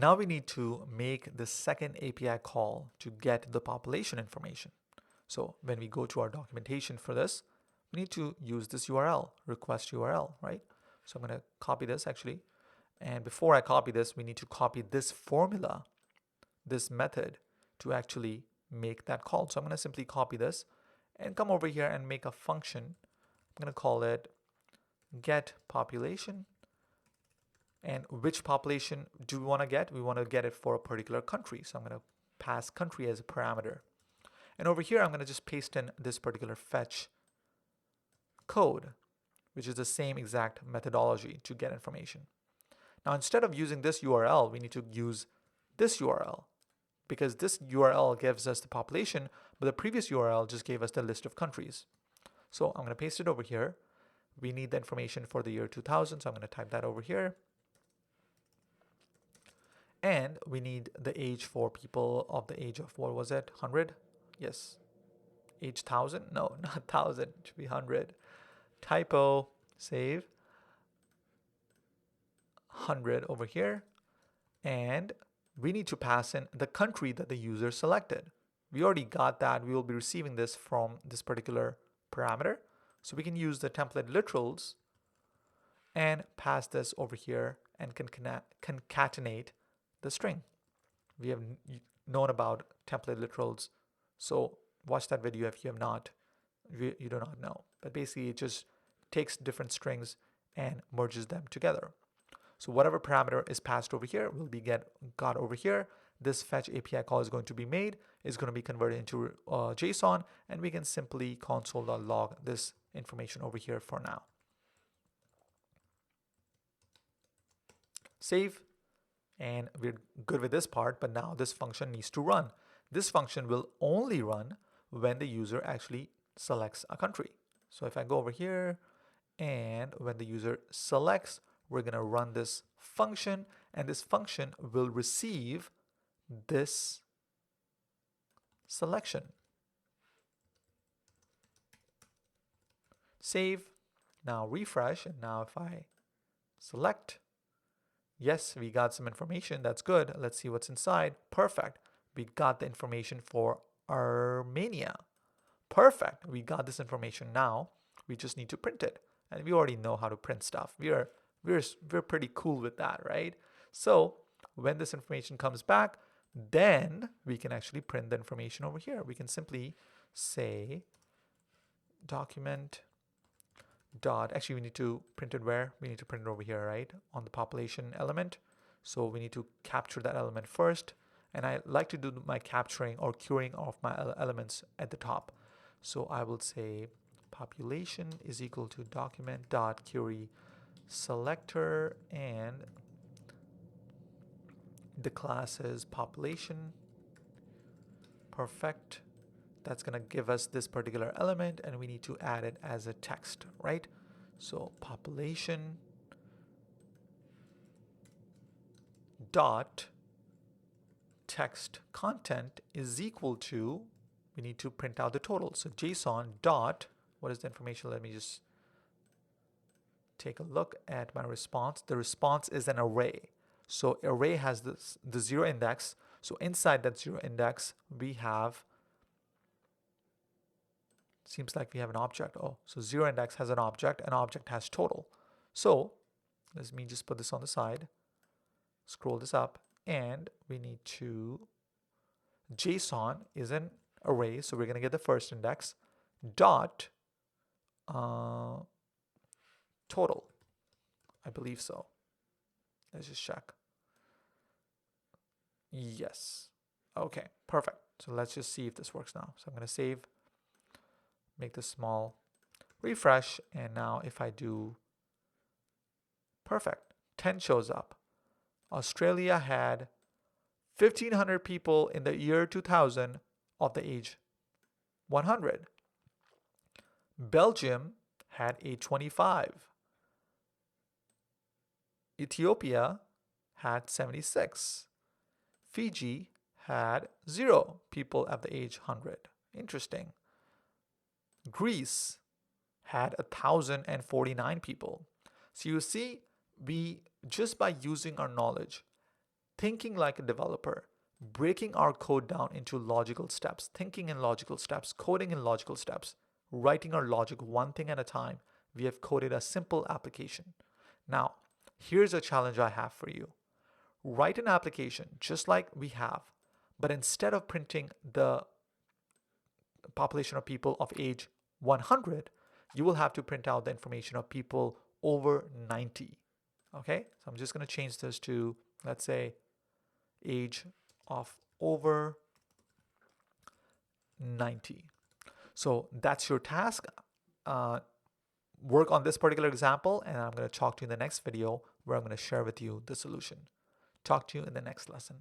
Now we need to make the second API call to get the population information. So when we go to our documentation for this, we need to use this URL, request URL, right? So I'm going to copy this actually. And before I copy this, we need to copy this formula, this method, to actually make that call. So I'm going to simply copy this and come over here and make a function. I'm going to call it get population. And which population do we want to get? We want to get it for a particular country. So I'm going to pass country as a parameter. And over here, I'm going to just paste in this particular fetch code, which is the same exact methodology to get information. Now, instead of using this URL, we need to use this URL because this URL gives us the population, but the previous URL just gave us the list of countries. So I'm going to paste it over here. We need the information for the year 2000, so I'm going to type that over here. And we need the age for people of the age of, what was it, 100? Yes. Age 1000? No, not 1000. It should be 100. Typo. Save. 100 over here. And we need to pass in the country that the user selected. We already got that. We will be receiving this from this particular parameter. So we can use the template literals and pass this over here and concatenate the string. We have known about template literals, so watch that video if you have not, you do not know. But basically it just takes different strings and merges them together. So whatever parameter is passed over here will be got over here. This fetch API call is going to be made, is going to be converted into JSON, and we can simply console.log this information over here for now. Save. And we're good with this part, but now this function needs to run. This function will only run when the user actually selects a country. So if I go over here and when the user selects, we're going to run this function, and this function will receive this selection. Save. Now refresh, and now if I select, yes, we got some information. That's good. Let's see what's inside. Perfect. We got the information for Armenia. Perfect. We got this information now. We just need to print it. And we already know how to print stuff. We're pretty cool with that, right? So when this information comes back, then we can actually print the information over here. We can simply say document dot, actually we need to print it where? We need to print it over here, right? On the population element. So we need to capture that element first. And I like to do my capturing or queuing of my elements at the top. So I will say population is equal to document dot query selector, and the class is population. Perfect. That's going to give us this particular element, and we need to add it as a text, right? So population dot text content is equal to, we need to print out the total. So JSON dot, what is the information? Let me just take a look at my response. The response is an array. So array has the zero index. So inside that zero index, we have, seems like we have an object. Oh, so zero index has an object has total. So let me just put this on the side, scroll this up, and we need to, JSON is an array, so we're going to get the first index, dot total. I believe so. Let's just check. Yes. Okay, perfect. So let's just see if this works now. So I'm going to save, make this small, refresh, and now if I do, perfect, 10 shows up. Australia had 1,500 people in the year 2000 of the age 100. Belgium had 825. Ethiopia had 76. Fiji had 0 people at the age 100. Interesting. Greece had 1,049 people. So you see, we just by using our knowledge thinking like a developer, breaking our code down into logical steps, thinking in logical steps, coding in logical steps, writing our logic one thing at a time, we have coded a simple application. Now, here's a challenge I have for you. Write an application just like we have, but instead of printing the population of people of age 100, you will have to print out the information of people over 90. Okay, so I'm just going to change this to, let's say, age of over 90. So that's your task. Work on this particular example, and I'm going to talk to you in the next video where I'm going to share with you the solution. Talk to you in the next lesson.